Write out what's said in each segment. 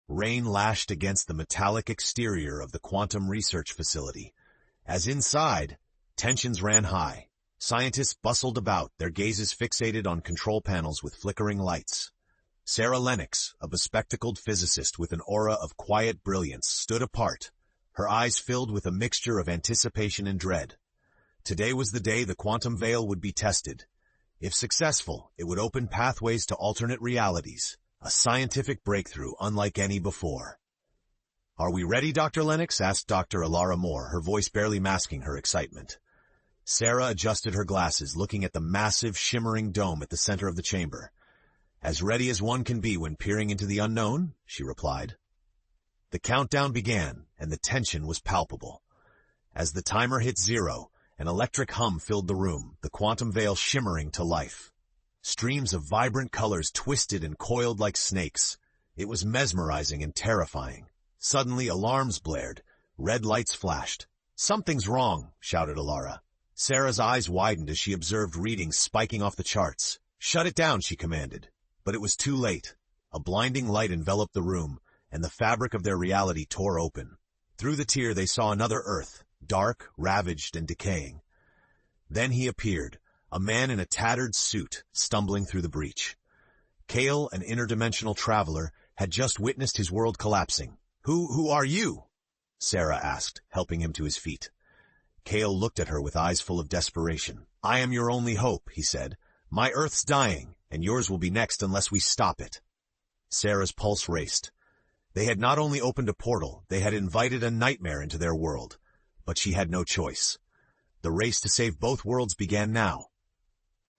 Rain lashed against the metallic exterior of the quantum research facility. As inside, tensions ran high. Scientists bustled about, their gazes fixated on control panels with flickering lights. Sarah Lennox, a bespectacled physicist with an aura of quiet brilliance, stood apart, her eyes filled with a mixture of anticipation and dread. Today was the day the quantum veil would be tested. If successful, it would open pathways to alternate realities, a scientific breakthrough unlike any before. "Are we ready, Dr. Lennox?" asked Dr. Alara Moore, her voice barely masking her excitement. Sarah adjusted her glasses, looking at the massive, shimmering dome at the center of the chamber. "As ready as one can be when peering into the unknown," she replied. The countdown began, and the tension was palpable. As the timer hit 0, an electric hum filled the room, the quantum veil shimmering to life. Streams of vibrant colors twisted and coiled like snakes. It was mesmerizing and terrifying. Suddenly, alarms blared. Red lights flashed. "Something's wrong," shouted Alara. Sarah's eyes widened as she observed readings spiking off the charts. "Shut it down," she commanded. But it was too late. A blinding light enveloped the room, and the fabric of their reality tore open. Through the tear they saw another Earth, dark, ravaged, and decaying. Then he appeared, a man in a tattered suit, stumbling through the breach. Kale, an interdimensional traveler, had just witnessed his world collapsing. Who are you?" Sarah asked, helping him to his feet. Kale looked at her with eyes full of desperation. "I am your only hope," he said. "My Earth's dying, and yours will be next unless we stop it." Sarah's pulse raced. They had not only opened a portal, they had invited a nightmare into their world. But she had no choice. The race to save both worlds began now.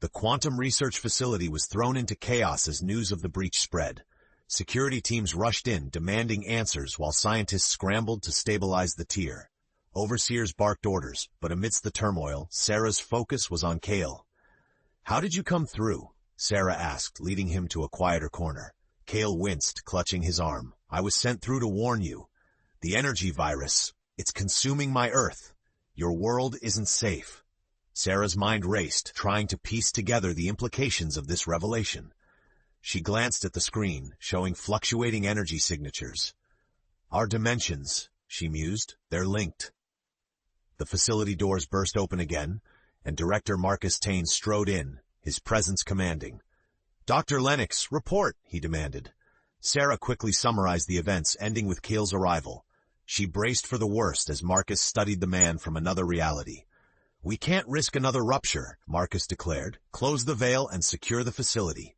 The quantum research facility was thrown into chaos as news of the breach spread. Security teams rushed in, demanding answers, while scientists scrambled to stabilize the tier. Overseers barked orders, but amidst the turmoil, Sarah's focus was on Kale. "How did you come through?" Sarah asked, leading him to a quieter corner. Kale winced, clutching his arm. "I was sent through to warn you. The energy virus, it's consuming my Earth. Your world isn't safe." Sarah's mind raced, trying to piece together the implications of this revelation. She glanced at the screen, showing fluctuating energy signatures. "Our dimensions," she mused, "they're linked." The facility doors burst open again, and Director Marcus Tane strode in, his presence commanding. "Dr. Lennox, report," he demanded. Sarah quickly summarized the events, ending with Kale's arrival. She braced for the worst as Marcus studied the man from another reality. "We can't risk another rupture," Marcus declared. "Close the veil and secure the facility."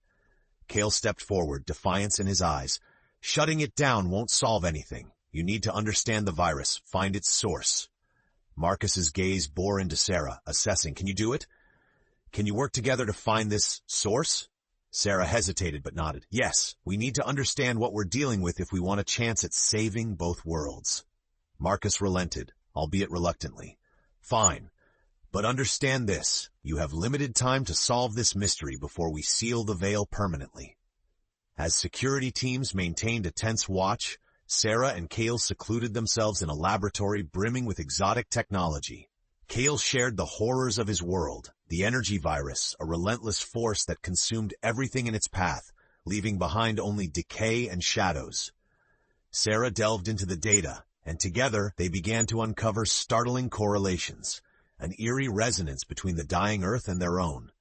Kale stepped forward, defiance in his eyes. "Shutting it down won't solve anything. You need to understand the virus, find its source." Marcus's gaze bore into Sarah, assessing. "Can you do it? Can you work together to find this source?" Sarah hesitated but nodded. "Yes, we need to understand what we're dealing with if we want a chance at saving both worlds." Marcus relented, albeit reluctantly. "Fine. But understand this, you have limited time to solve this mystery before we seal the veil permanently." As security teams maintained a tense watch, Sarah and Kale secluded themselves in a laboratory brimming with exotic technology. Kale shared the horrors of his world, the energy virus, a relentless force that consumed everything in its path, leaving behind only decay and shadows. Sarah delved into the data, and together they began to uncover startling correlations, an eerie resonance between the dying Earth and their own.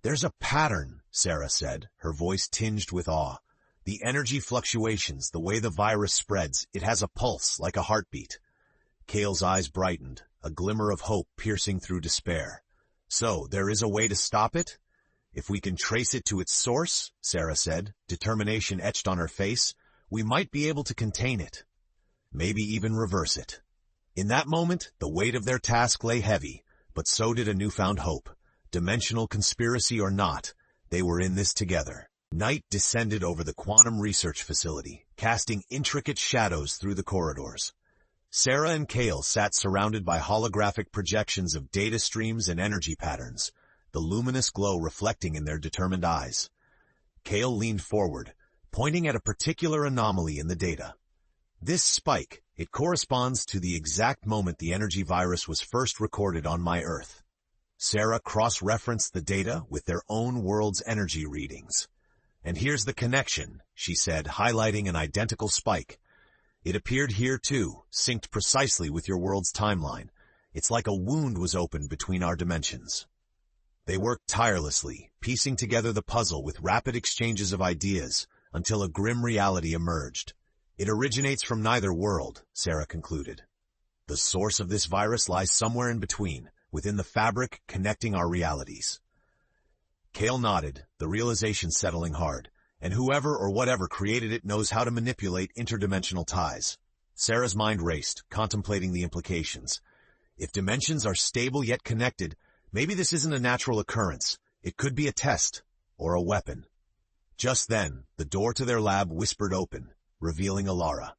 "There's a pattern," Sarah said, her voice tinged with awe. "The energy fluctuations, the way the virus spreads, it has a pulse, like a heartbeat." Kale's eyes brightened, a glimmer of hope piercing through despair. "So, there is a way to stop it?" "If we can trace it to its source," Sarah said, determination etched on her face, "we might be able to contain it. Maybe even reverse it." In that moment, the weight of their task lay heavy, but so did a newfound hope. Dimensional conspiracy or not, they were in this together. Night descended over the quantum research facility, casting intricate shadows through the corridors. Sarah and Kale sat surrounded by holographic projections of data streams and energy patterns, the luminous glow reflecting in their determined eyes. Kale leaned forward, pointing at a particular anomaly in the data. "This spike, it corresponds to the exact moment the energy virus was first recorded on my Earth." Sarah cross-referenced the data with their own world's energy readings. "And here's the connection," she said, highlighting an identical spike. "It appeared here too, synced precisely with your world's timeline. It's like a wound was opened between our dimensions." They worked tirelessly, piecing together the puzzle with rapid exchanges of ideas, until a grim reality emerged. "It originates from neither world," Sarah concluded. "The source of this virus lies somewhere in between, within the fabric connecting our realities." Kale nodded, the realization settling hard, and whoever or whatever created it knows how to manipulate interdimensional ties. Sarah's mind raced, contemplating the implications. If dimensions are stable yet connected, maybe this isn't a natural occurrence. It could be a test, or a weapon. Just then, the door to their lab whispered open, revealing Alara.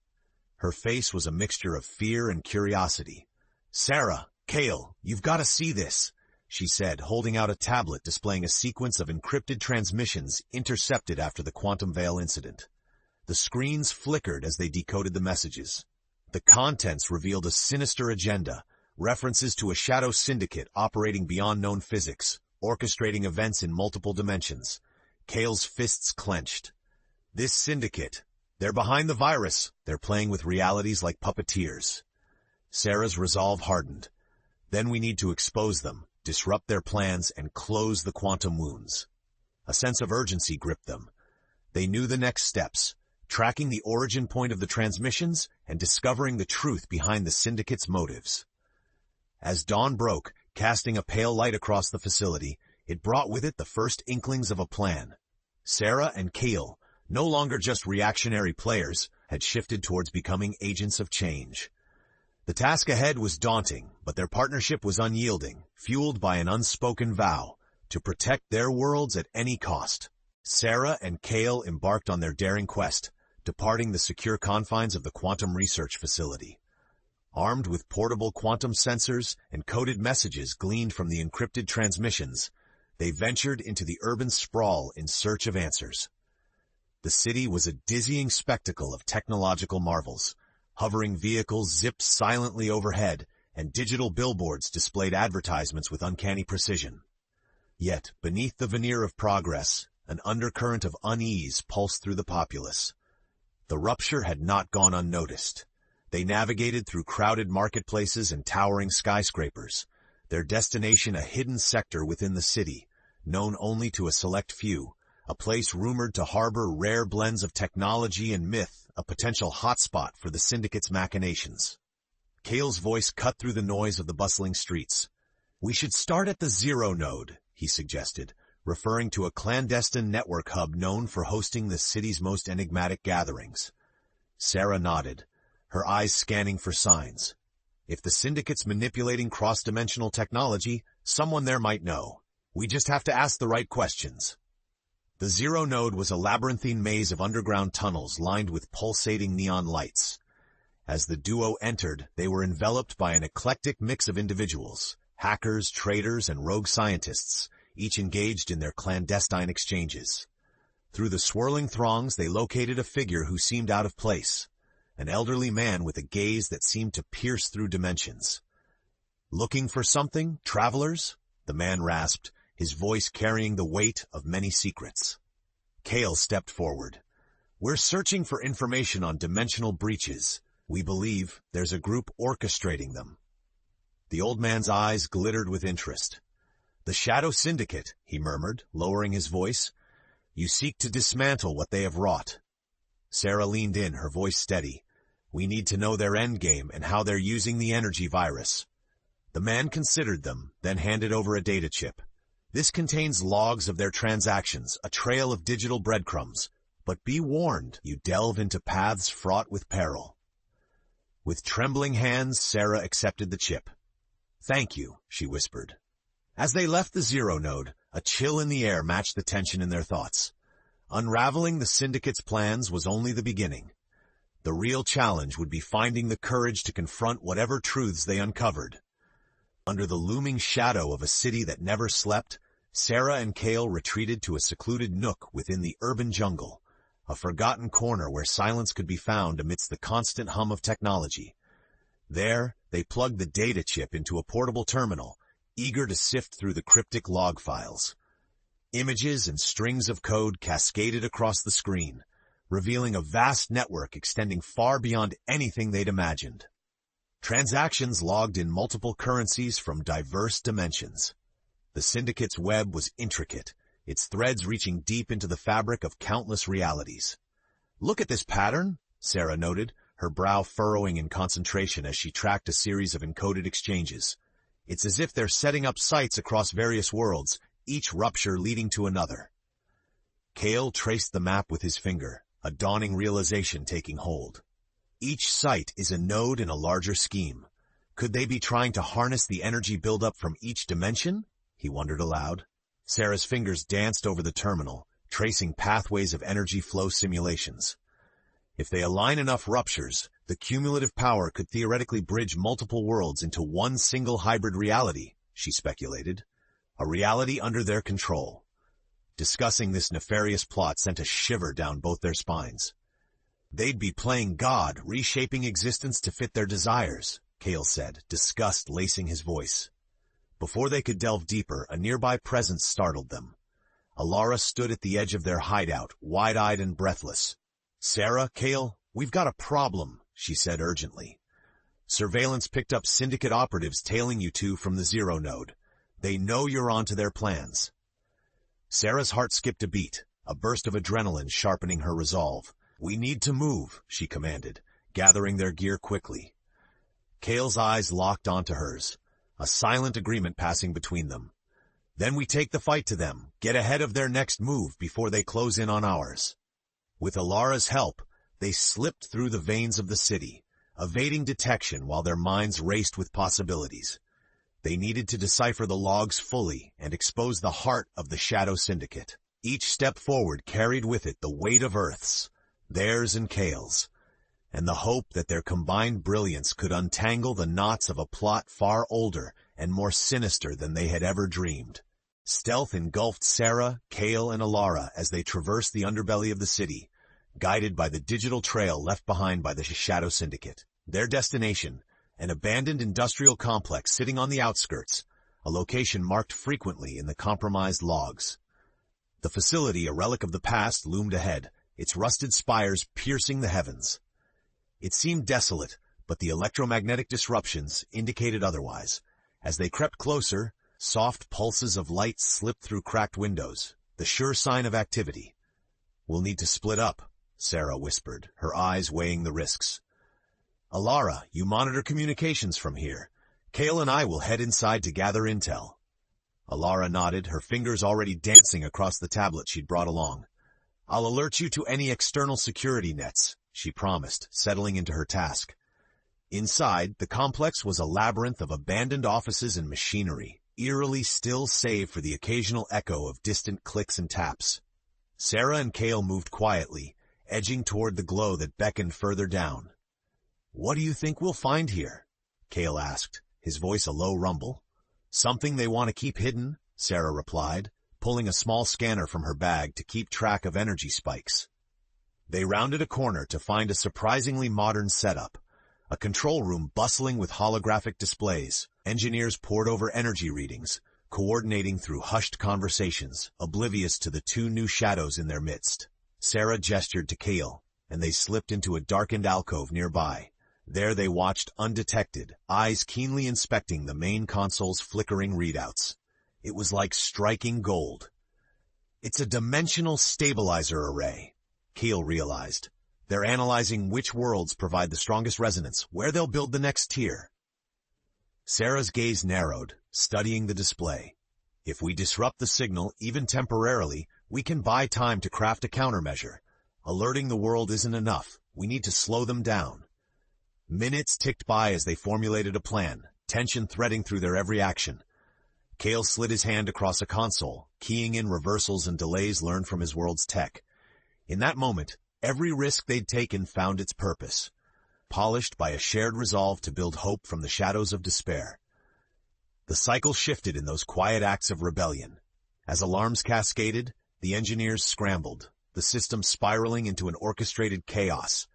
Her face was a mixture of fear and curiosity. "Sarah, Kale, you've got to see this," she said, holding out a tablet displaying a sequence of encrypted transmissions intercepted after the quantum veil incident. The screens flickered as they decoded the messages. The contents revealed a sinister agenda, references to a shadow syndicate operating beyond known physics, orchestrating events in multiple dimensions. Kale's fists clenched. "This syndicate, they're behind the virus. They're playing with realities like puppeteers." Sarah's resolve hardened. "Then we need to expose them, disrupt their plans, and close the quantum wounds." A sense of urgency gripped them. They knew the next steps, tracking the origin point of the transmissions and discovering the truth behind the syndicate's motives. As dawn broke, casting a pale light across the facility, it brought with it the first inklings of a plan. Sarah and Kale, no longer just reactionary players, had shifted towards becoming agents of change. The task ahead was daunting, but their partnership was unyielding, fueled by an unspoken vow to protect their worlds at any cost. Sarah and Kale embarked on their daring quest, departing the secure confines of the quantum research facility. Armed with portable quantum sensors and coded messages gleaned from the encrypted transmissions, they ventured into the urban sprawl in search of answers. The city was a dizzying spectacle of technological marvels. Hovering vehicles zipped silently overhead, and digital billboards displayed advertisements with uncanny precision. Yet, beneath the veneer of progress, an undercurrent of unease pulsed through the populace. The rupture had not gone unnoticed. They navigated through crowded marketplaces and towering skyscrapers, their destination a hidden sector within the city, known only to a select few, a place rumored to harbor rare blends of technology and myth, a potential hotspot for the syndicate's machinations. Kale's voice cut through the noise of the bustling streets. "We should start at the Zero Node," he suggested, referring to a clandestine network hub known for hosting the city's most enigmatic gatherings. Sarah nodded, her eyes scanning for signs. If the syndicate's manipulating cross-dimensional technology, someone there might know. We just have to ask the right questions. The Zero Node was a labyrinthine maze of underground tunnels lined with pulsating neon lights. As the duo entered, they were enveloped by an eclectic mix of individuals, hackers, traders, and rogue scientists, each engaged in their clandestine exchanges. Through the swirling throngs, they located a figure who seemed out of place, an elderly man with a gaze that seemed to pierce through dimensions. "Looking for something, travelers?" the man rasped, his voice carrying the weight of many secrets. Kale stepped forward. "We're searching for information on dimensional breaches. We believe there's a group orchestrating them." The old man's eyes glittered with interest. "The Shadow Syndicate," he murmured, lowering his voice. "You seek to dismantle what they have wrought." Sarah leaned in, her voice steady. "We need to know their endgame and how they're using the energy virus." The man considered them, then handed over a data chip. "This contains logs of their transactions, a trail of digital breadcrumbs. But be warned, you delve into paths fraught with peril." With trembling hands, Sarah accepted the chip. "Thank you," she whispered. As they left the Zero Node, a chill in the air matched the tension in their thoughts. Unraveling the syndicate's plans was only the beginning. The real challenge would be finding the courage to confront whatever truths they uncovered. Under the looming shadow of a city that never slept, Sarah and Kale retreated to a secluded nook within the urban jungle, a forgotten corner where silence could be found amidst the constant hum of technology. There, they plugged the data chip into a portable terminal, eager to sift through the cryptic log files. Images and strings of code cascaded across the screen, revealing a vast network extending far beyond anything they'd imagined. Transactions logged in multiple currencies from diverse dimensions. The syndicate's web was intricate, its threads reaching deep into the fabric of countless realities. "Look at this pattern," Sarah noted, her brow furrowing in concentration as she tracked a series of encoded exchanges. "It's as if they're setting up sites across various worlds, each rupture leading to another." Kale traced the map with his finger, a dawning realization taking hold. Each site is a node in a larger scheme. Could they be trying to harness the energy buildup from each dimension? He wondered aloud. Sarah's fingers danced over the terminal, tracing pathways of energy flow simulations. If they align enough ruptures, the cumulative power could theoretically bridge multiple worlds into one single hybrid reality, she speculated. A reality under their control. Discussing this nefarious plot sent a shiver down both their spines. They'd be playing God, reshaping existence to fit their desires, Kale said, disgust lacing his voice. Before they could delve deeper, a nearby presence startled them. Alara stood at the edge of their hideout, wide-eyed and breathless. "Sarah, Kale, we've got a problem," she said urgently. "Surveillance picked up syndicate operatives tailing you two from the Zero Node. They know you're onto their plans." Sarah's heart skipped a beat, a burst of adrenaline sharpening her resolve. "We need to move," she commanded, gathering their gear quickly. Kale's eyes locked onto hers, a silent agreement passing between them. "Then we take the fight to them, get ahead of their next move before they close in on ours." With Alara's help, they slipped through the veins of the city, evading detection while their minds raced with possibilities. They needed to decipher the logs fully and expose the heart of the Shadow Syndicate. Each step forward carried with it the weight of Earth's, theirs and Kale's, and the hope that their combined brilliance could untangle the knots of a plot far older and more sinister than they had ever dreamed. Stealth engulfed Sarah, Kale, and Alara as they traversed the underbelly of the city, guided by the digital trail left behind by the Shadow Syndicate. Their destination, an abandoned industrial complex sitting on the outskirts, a location marked frequently in the compromised logs. The facility, a relic of the past, loomed ahead, its rusted spires piercing the heavens. It seemed desolate, but the electromagnetic disruptions indicated otherwise. As they crept closer, soft pulses of light slipped through cracked windows, the sure sign of activity. "We'll need to split up," Sarah whispered, her eyes weighing the risks. "Alara, you monitor communications from here. Kale and I will head inside to gather intel." Alara nodded, her fingers already dancing across the tablet she'd brought along. "I'll alert you to any external security nets," she promised, settling into her task. Inside, the complex was a labyrinth of abandoned offices and machinery, eerily still save for the occasional echo of distant clicks and taps. Sarah and Kale moved quietly, edging toward the glow that beckoned further down. "What do you think we'll find here?" Kale asked, his voice a low rumble. "Something they want to keep hidden," Sarah replied, pulling a small scanner from her bag to keep track of energy spikes. They rounded a corner to find a surprisingly modern setup, a control room bustling with holographic displays. Engineers pored over energy readings, coordinating through hushed conversations, oblivious to the two new shadows in their midst. Sarah gestured to Kale, and they slipped into a darkened alcove nearby. There they watched undetected, eyes keenly inspecting the main console's flickering readouts. It was like striking gold. "It's a dimensional stabilizer array," Kale realized. "They're analyzing which worlds provide the strongest resonance, where they'll build the next tier." Sarah's gaze narrowed, studying the display. "If we disrupt the signal, even temporarily, we can buy time to craft a countermeasure. Alerting the world isn't enough. We need to slow them down." Minutes ticked by as they formulated a plan, tension threading through their every action. Kale slid his hand across a console, keying in reversals and delays learned from his world's tech. In that moment, every risk they'd taken found its purpose, polished by a shared resolve to build hope from the shadows of despair. The cycle shifted in those quiet acts of rebellion. As alarms cascaded, the engineers scrambled, the system spiraling into an orchestrated chaos,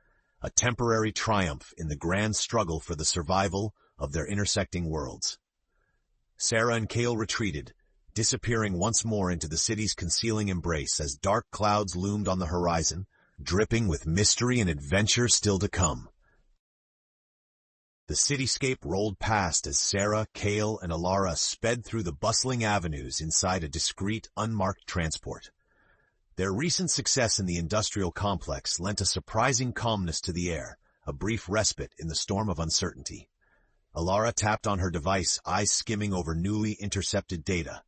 a temporary triumph in the grand struggle for the survival of their intersecting worlds. Sarah and Kale retreated, disappearing once more into the city's concealing embrace as dark clouds loomed on the horizon, dripping with mystery and adventure still to come. The cityscape rolled past as Sarah, Kale, and Alara sped through the bustling avenues inside a discreet, unmarked transport. Their recent success in the industrial complex lent a surprising calmness to the air, a brief respite in the storm of uncertainty. Alara tapped on her device, eyes skimming over newly intercepted data.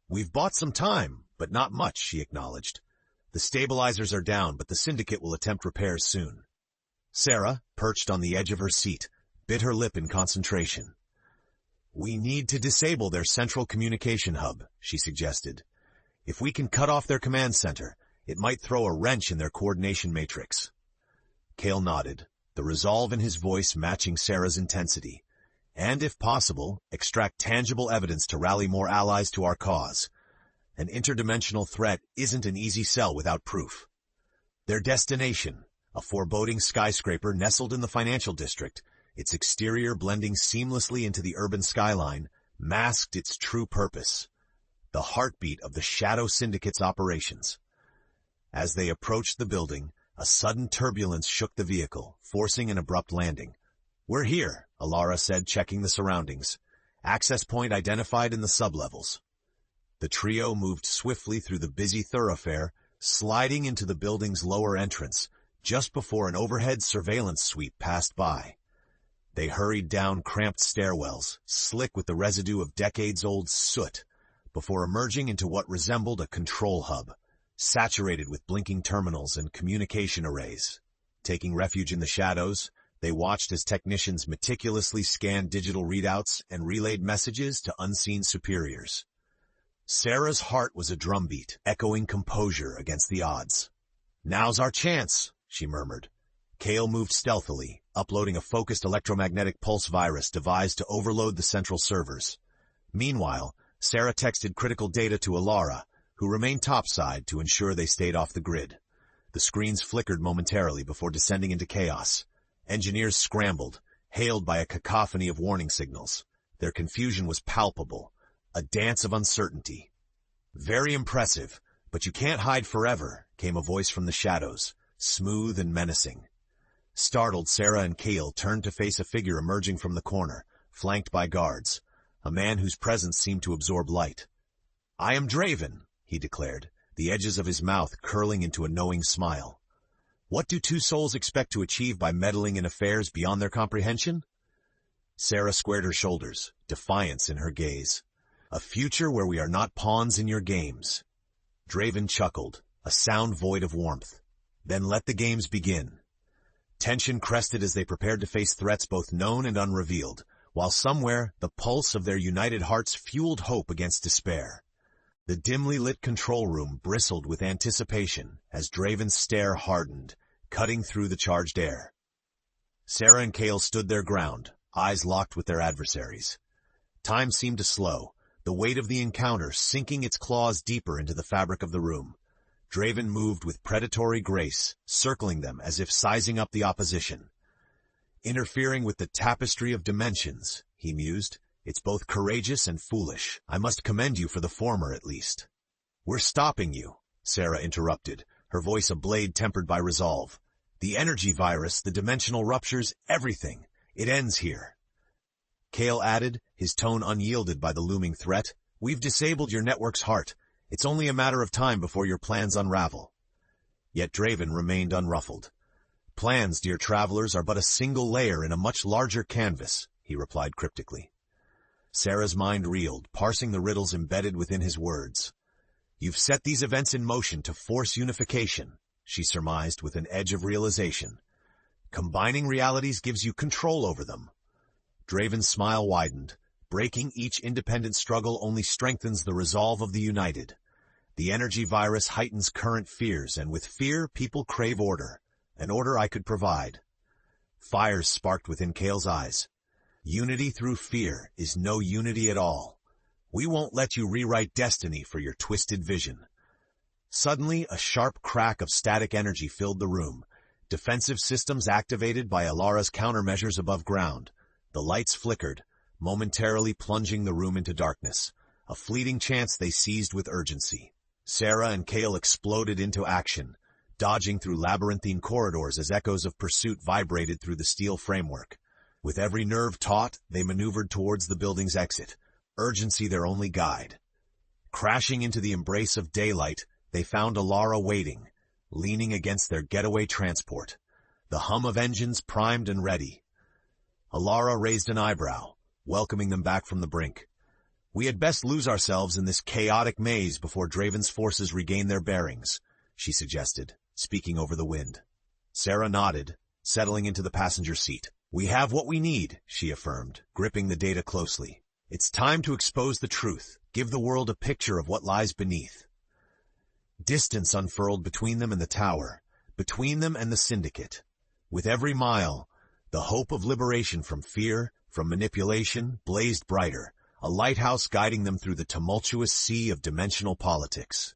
"We've bought some time, but not much," she acknowledged. "The stabilizers are down, but the syndicate will attempt repairs soon." Sarah, perched on the edge of her seat, bit her lip in concentration. "We need to disable their central communication hub," she suggested. "If we can cut off their command center, it might throw a wrench in their coordination matrix." Kale nodded, the resolve in his voice matching Sarah's intensity. "And if possible, extract tangible evidence to rally more allies to our cause. An interdimensional threat isn't an easy sell without proof." Their destination, a foreboding skyscraper nestled in the financial district, its exterior blending seamlessly into the urban skyline, masked its true purpose: the heartbeat of the Shadow Syndicate's operations. As they approached the building, a sudden turbulence shook the vehicle, forcing an abrupt landing. "We're here," Alara said, checking the surroundings. "Access point identified in the sublevels." The trio moved swiftly through the busy thoroughfare, sliding into the building's lower entrance, just before an overhead surveillance sweep passed by. They hurried down cramped stairwells, slick with the residue of decades-old soot, before emerging into what resembled a control hub, saturated with blinking terminals and communication arrays. Taking refuge in the shadows, they watched as technicians meticulously scanned digital readouts and relayed messages to unseen superiors. Sarah's heart was a drumbeat, echoing composure against the odds. "Now's our chance," she murmured. Kale moved stealthily, uploading a focused electromagnetic pulse virus devised to overload the central servers. Meanwhile, Sarah texted critical data to Alara, who remained topside to ensure they stayed off the grid. The screens flickered momentarily before descending into chaos. Engineers scrambled, hailed by a cacophony of warning signals. Their confusion was palpable, a dance of uncertainty. "Very impressive, but you can't hide forever," came a voice from the shadows, smooth and menacing. Startled, Sarah and Kale turned to face a figure emerging from the corner, flanked by guards, a man whose presence seemed to absorb light. "I am Draven," he declared, the edges of his mouth curling into a knowing smile. "What do two souls expect to achieve by meddling in affairs beyond their comprehension?" Sarah squared her shoulders, defiance in her gaze. "A future where we are not pawns in your games." Draven chuckled, a sound void of warmth. "Then let the games begin." Tension crested as they prepared to face threats both known and unrevealed, while somewhere the pulse of their united hearts fueled hope against despair. The dimly lit control room bristled with anticipation as Draven's stare hardened, cutting through the charged air. Sarah and Kale stood their ground, eyes locked with their adversaries. Time seemed to slow, the weight of the encounter sinking its claws deeper into the fabric of the room. Draven moved with predatory grace, circling them as if sizing up the opposition. "Interfering with the tapestry of dimensions," he mused. "It's both courageous and foolish. I must commend you for the former, at least." "We're stopping you," Sarah interrupted, her voice a blade tempered by resolve. "The energy virus, the dimensional ruptures, everything. It ends here." Kale added, his tone unyielded by the looming threat. "We've disabled your network's heart. It's only a matter of time before your plans unravel." Yet Draven remained unruffled. "Plans, dear travelers, are but a single layer in a much larger canvas," he replied cryptically. Sarah's mind reeled, parsing the riddles embedded within his words. "You've set these events in motion to force unification," she surmised with an edge of realization. "Combining realities gives you control over them." Draven's smile widened. "Breaking each independent struggle only strengthens the resolve of the united. The energy virus heightens current fears, and with fear, people crave order. An order I could provide." Fires sparked within Kale's eyes. "Unity through fear is no unity at all. We won't let you rewrite destiny for your twisted vision." Suddenly, a sharp crack of static energy filled the room. Defensive systems activated by Alara's countermeasures above ground. The lights flickered, momentarily plunging the room into darkness. a fleeting chance they seized with urgency. Sarah and Kale exploded into action, dodging through labyrinthine corridors as echoes of pursuit vibrated through the steel framework. With every nerve taut, they maneuvered towards the building's exit, urgency their only guide. Crashing into the embrace of daylight, they found Alara waiting, leaning against their getaway transport, the hum of engines primed and ready. Alara raised an eyebrow, welcoming them back from the brink. "We had best lose ourselves in this chaotic maze before Draven's forces regain their bearings," she suggested, speaking over the wind. Sarah nodded, settling into the passenger seat. "We have what we need," she affirmed, gripping the data closely. "It's time to expose the truth, give the world a picture of what lies beneath." Distance unfurled between them and the tower, between them and the Syndicate. With every mile, the hope of liberation from fear, from manipulation, blazed brighter, a lighthouse guiding them through the tumultuous sea of dimensional politics.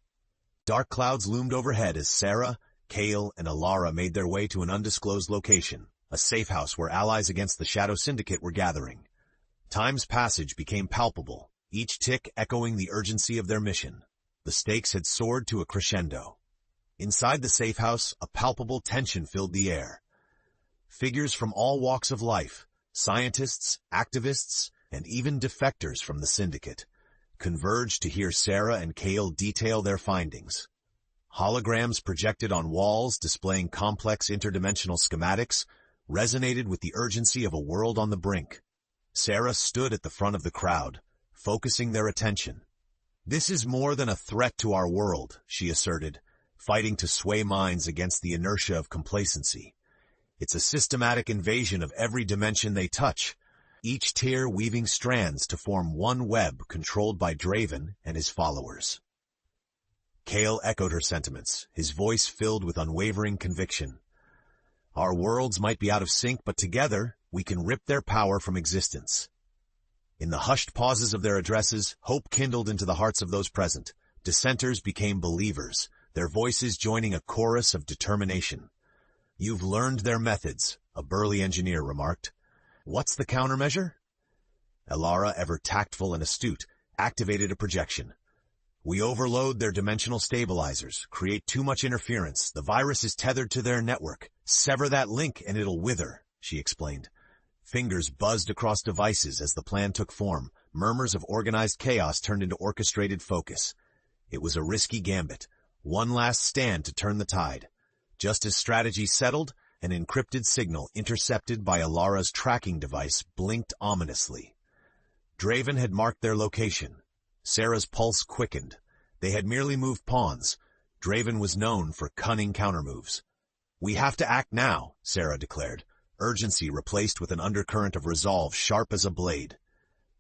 Dark clouds loomed overhead as Sarah, Kale, and Alara made their way to an undisclosed location, a safe house where allies against the Shadow Syndicate were gathering. Time's passage became palpable, each tick echoing the urgency of their mission. The stakes had soared to a crescendo. Inside the safe house, a palpable tension filled the air. Figures from all walks of life, scientists, activists, and even defectors from the Syndicate, converged to hear Sarah and Kale detail their findings. Holograms projected on walls displaying complex interdimensional schematics resonated with the urgency of a world on the brink. Sarah stood at the front of the crowd, focusing their attention. "This is more than a threat to our world," she asserted, fighting to sway minds against the inertia of complacency. "It's a systematic invasion of every dimension they touch, each tier weaving strands to form one web controlled by Draven and his followers." Kale echoed her sentiments, his voice filled with unwavering conviction. "Our worlds might be out of sync, but together we can rip their power from existence." In the hushed pauses of their addresses, hope kindled into the hearts of those present. Dissenters became believers, their voices joining a chorus of determination. "You've learned their methods," a burly engineer remarked. "What's the countermeasure?" Alara, ever tactful and astute, activated a projection. "We overload their dimensional stabilizers, create too much interference. The virus is tethered to their network. Sever that link and it'll wither," she explained. Fingers buzzed across devices as the plan took form. Murmurs of organized chaos turned into orchestrated focus. It was a risky gambit, one last stand to turn the tide. Just as strategy settled, an encrypted signal intercepted by Alara's tracking device blinked ominously. Draven had marked their location. Sarah's pulse quickened. They had merely moved pawns. Draven was known for cunning countermoves. "We have to act now," Sarah declared, urgency replaced with an undercurrent of resolve sharp as a blade.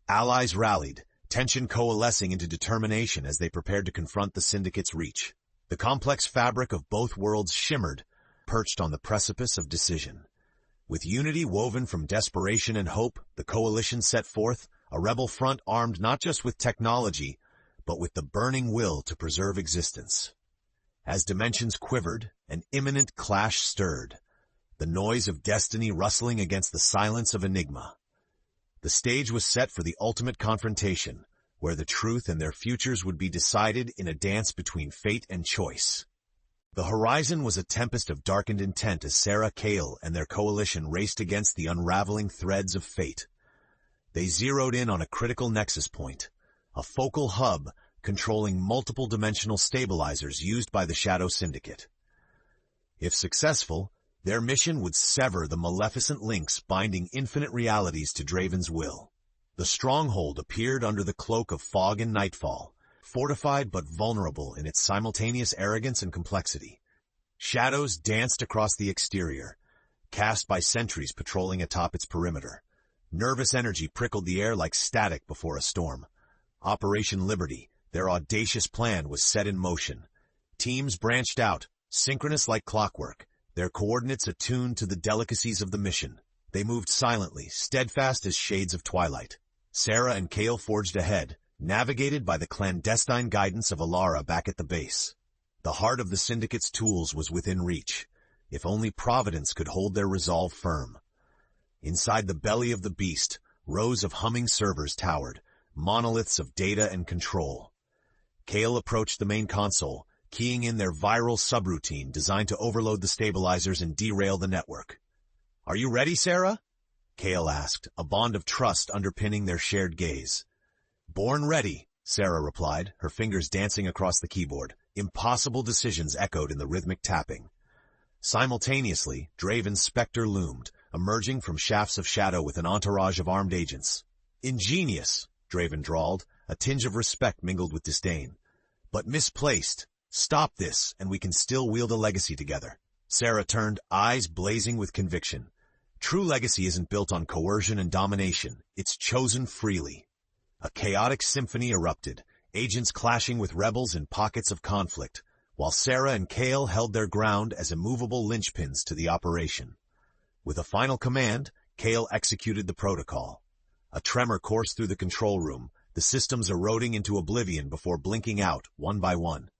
Allies rallied, tension coalescing into determination as they prepared to confront the Syndicate's reach. The complex fabric of both worlds shimmered, perched on the precipice of decision. With unity woven from desperation and hope, the coalition set forth, a rebel front armed not just with technology, but with the burning will to preserve existence. As dimensions quivered, an imminent clash stirred, the noise of destiny rustling against the silence of enigma. The stage was set for the ultimate confrontation, where the truth and their futures would be decided in a dance between fate and choice. The horizon was a tempest of darkened intent as Sarah, Kale, and their coalition raced against the unraveling threads of fate. They zeroed in on a critical nexus point, a focal hub controlling multiple dimensional stabilizers used by the Shadow Syndicate. If successful, their mission would sever the maleficent links binding infinite realities to Draven's will. The stronghold appeared under the cloak of fog and nightfall, fortified but vulnerable in its simultaneous arrogance and complexity. Shadows danced across the exterior, cast by sentries patrolling atop its perimeter. Nervous energy prickled the air like static before a storm. Operation Liberty, their audacious plan, was set in motion. Teams branched out, synchronous like clockwork, their coordinates attuned to the delicacies of the mission. They moved silently, steadfast as shades of twilight. Sarah and Kale forged ahead, navigated by the clandestine guidance of Alara back at the base. The heart of the Syndicate's tools was within reach, if only Providence could hold their resolve firm. Inside the belly of the beast, rows of humming servers towered, monoliths of data and control. Kale approached the main console, keying in their viral subroutine designed to overload the stabilizers and derail the network. "Are you ready, Sarah?" Kale asked, a bond of trust underpinning their shared gaze. "Born ready," Sarah replied, her fingers dancing across the keyboard. Impossible decisions echoed in the rhythmic tapping. Simultaneously, Draven's specter loomed, emerging from shafts of shadow with an entourage of armed agents. "Ingenious," Draven drawled, a tinge of respect mingled with disdain. "But misplaced. Stop this, and we can still wield a legacy together." Sarah turned, eyes blazing with conviction. "True legacy isn't built on coercion and domination. It's chosen freely." A chaotic symphony erupted, agents clashing with rebels in pockets of conflict, while Sarah and Kale held their ground as immovable linchpins to the operation. With a final command, Kale executed the protocol. A tremor coursed through the control room, the systems eroding into oblivion before blinking out, one by one.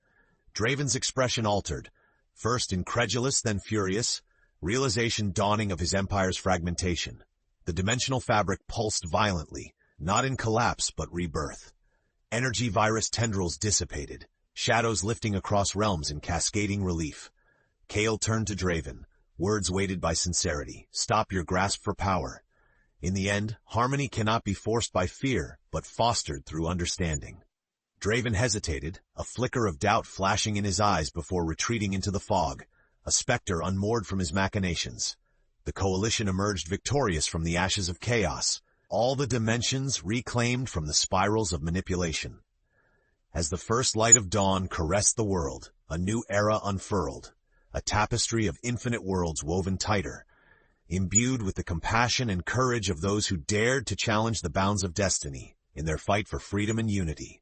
Draven's expression altered, first incredulous, then furious, realization dawning of his empire's fragmentation. The dimensional fabric pulsed violently, not in collapse but rebirth. Energy virus tendrils dissipated, shadows lifting across realms in cascading relief. Kale turned to Draven, words weighted by sincerity. "Stop your grasp for power. In the end, harmony cannot be forced by fear, but fostered through understanding." Draven hesitated, a flicker of doubt flashing in his eyes before retreating into the fog, a specter unmoored from his machinations. The coalition emerged victorious from the ashes of chaos, all the dimensions reclaimed from the spirals of manipulation. As the first light of dawn caressed the world, a new era unfurled, a tapestry of infinite worlds woven tighter, imbued with the compassion and courage of those who dared to challenge the bounds of destiny in their fight for freedom and unity.